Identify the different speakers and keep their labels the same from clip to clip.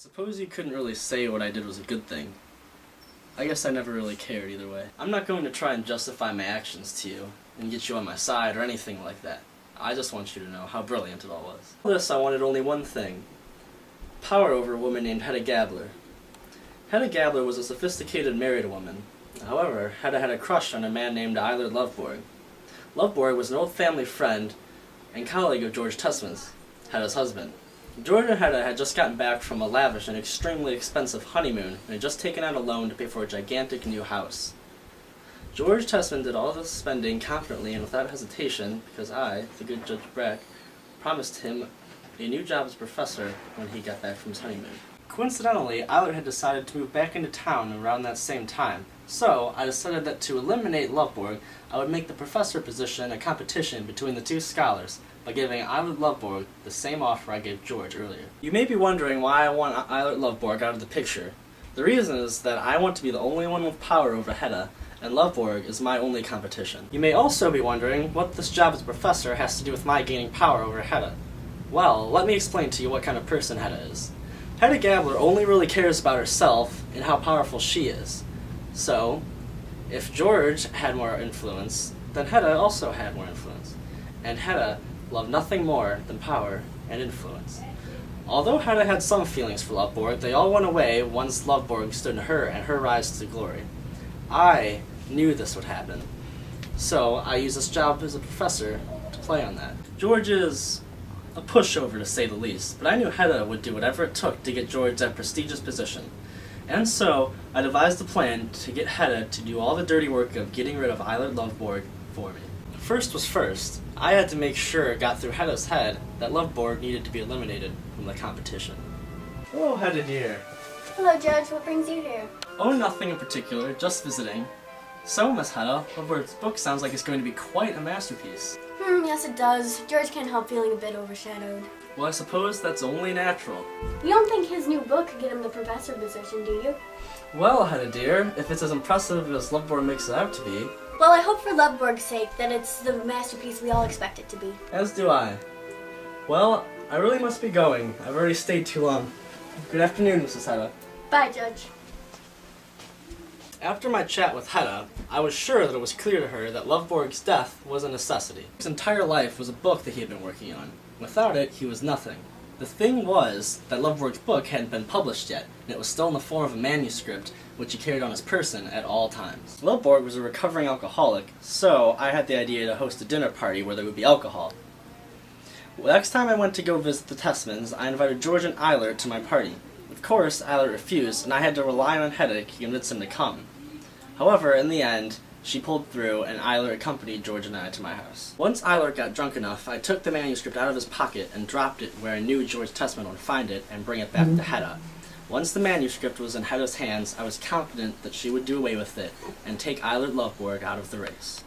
Speaker 1: Suppose you couldn't really say what I did was a good thing. I guess I never really cared either way. I'm not going to try and justify my actions to you, and get you on my side or anything like that. I just want you to know how brilliant it all was. For this, I wanted only one thing. Power over a woman named Hedda Gabler. Hedda Gabler was a sophisticated married woman. However, Hedda had a crush on a man named Eilert Lovborg. Lovborg was an old family friend and colleague of George Tessman's, Hedda's husband. George and Hedda had just gotten back from a lavish and extremely expensive honeymoon and had just taken out a loan to pay for a gigantic new house. George Tessman did all this spending confidently and without hesitation because I, the good Judge Brack, promised him a new job as professor when he got back from his honeymoon. Coincidentally, Eilert had decided to move back into town around that same time, so I decided that to eliminate Lovborg, I would make the professor position a competition between the two scholars by giving Eilert Lovborg the same offer I gave George earlier. You may be wondering why I want Eilert Lovborg out of the picture. The reason is that I want to be the only one with power over Hedda, and Lovborg is my only competition. You may also be wondering what this job as a professor has to do with my gaining power over Hedda. Well, let me explain to you what kind of person Hedda is. Hedda Gabler only really cares about herself and how powerful she is. So, if George had more influence, then Hedda also had more influence. And Hedda loved nothing more than power and influence. Although Hedda had some feelings for Lovborg, they all went away once Lovborg stood in her and her rise to glory. I knew this would happen, so I used this job as a professor to play on that. George is a pushover to say the least, but I knew Hedda would do whatever it took to get George that prestigious position. And so, I devised a plan to get Hedda to do all the dirty work of getting rid of Eilert Lovborg for me. First was first. I had to make sure it got through Hedda's head that Lovborg needed to be eliminated from the competition. Oh, Hedda dear.
Speaker 2: Hello, Judge. What brings you here?
Speaker 1: Oh, nothing in particular, just visiting. So, Miss Hedda, Lovborg's book sounds like it's going to be quite a masterpiece.
Speaker 2: Yes it does. George can't help feeling a bit overshadowed.
Speaker 1: Well, I suppose that's only natural.
Speaker 2: You don't think his new book could get him the professor position, do you?
Speaker 1: Well, Hedda dear, if it's as impressive as Lovborg makes it out to be...
Speaker 2: Well, I hope for Lovborg's sake that it's the masterpiece we all expect it to be.
Speaker 1: As do I. Well, I really must be going. I've already stayed too long. Good afternoon, Mrs. Hedda.
Speaker 2: Bye, Judge.
Speaker 1: After my chat with Hedda, I was sure that it was clear to her that Lovborg's death was a necessity. His entire life was a book that he had been working on. Without it, he was nothing. The thing was that Lovborg's book hadn't been published yet, and it was still in the form of a manuscript, which he carried on his person at all times. Lovborg was a recovering alcoholic, so I had the idea to host a dinner party where there would be alcohol. Well, next time I went to go visit the Tessmans, I invited George and Eilert to my party. Of course, Eilert refused, and I had to rely on Hedda to convince him to come. However, in the end, she pulled through, and Eilert accompanied George and I to my house. Once Eilert got drunk enough, I took the manuscript out of his pocket and dropped it where I knew George Tessman would find it and bring it back to Hedda. Once the manuscript was in Hedda's hands, I was confident that she would do away with it and take Eilert Lovborg out of the race.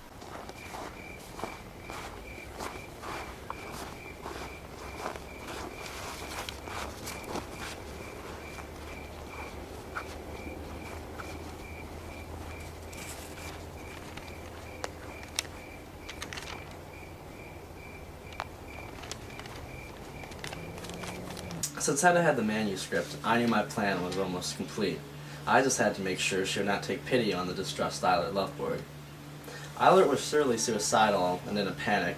Speaker 1: Since Hedda had the manuscript, I knew my plan was almost complete. I just had to make sure she would not take pity on the distressed Eilert Lovborg. Eilert was surely suicidal and in a panic.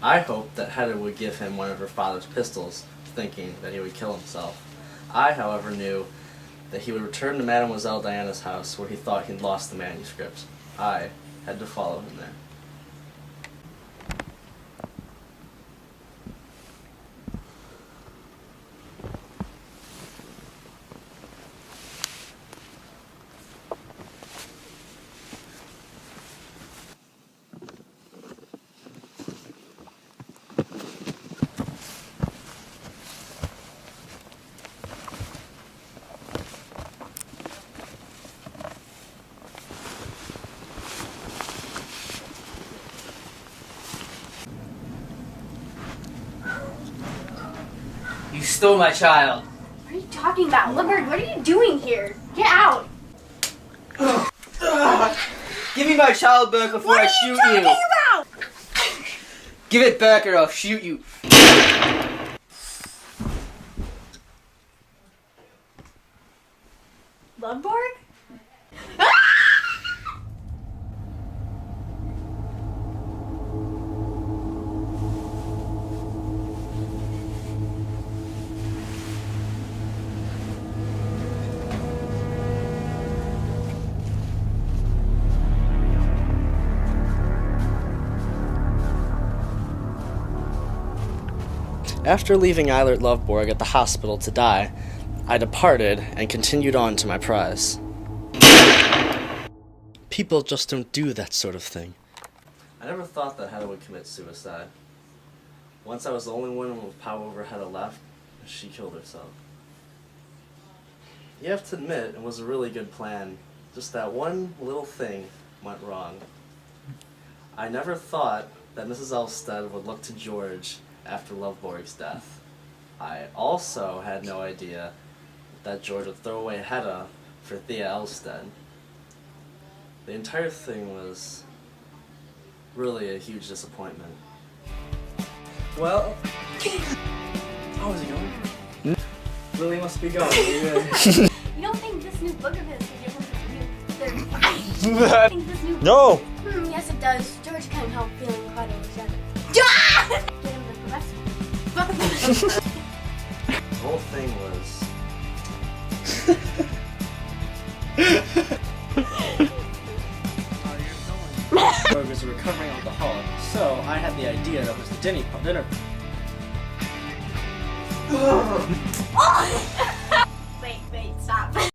Speaker 1: I hoped that Hedda would give him one of her father's pistols, thinking that he would kill himself. I, however, knew that he would return to Mademoiselle Diana's house where he thought he'd lost the manuscript. I had to follow him there.
Speaker 3: You stole my child.
Speaker 2: What are you talking about? Lovborg, what are you doing here? Get out!
Speaker 3: Give me my child back before I shoot you.
Speaker 2: What are you talking about?
Speaker 3: Give it back or I'll shoot you.
Speaker 2: Loveborg?
Speaker 1: After leaving Eilert Lovborg at the hospital to die, I departed and continued on to my prize. People just don't do that sort of thing. I never thought that Hedna would commit suicide. Once I was the only one with power over Hedna left, she killed herself. You have to admit, it was a really good plan. Just that one little thing went wrong. I never thought that Mrs. Elstead would look to George after Lovborg's death. I also had no idea that George would throw away Hedna for Thea Elstead. The entire thing was really a huge disappointment. Well, how is he going? Lily must be going.
Speaker 2: You don't think this new book of his is different from you? You think this new
Speaker 4: No!
Speaker 2: Yes, it does. George can't help feeling quite overshadowed. Get him the professor.
Speaker 1: The whole thing was... Lovborg was a recovering alcoholic, so I had the idea that it was the dinner.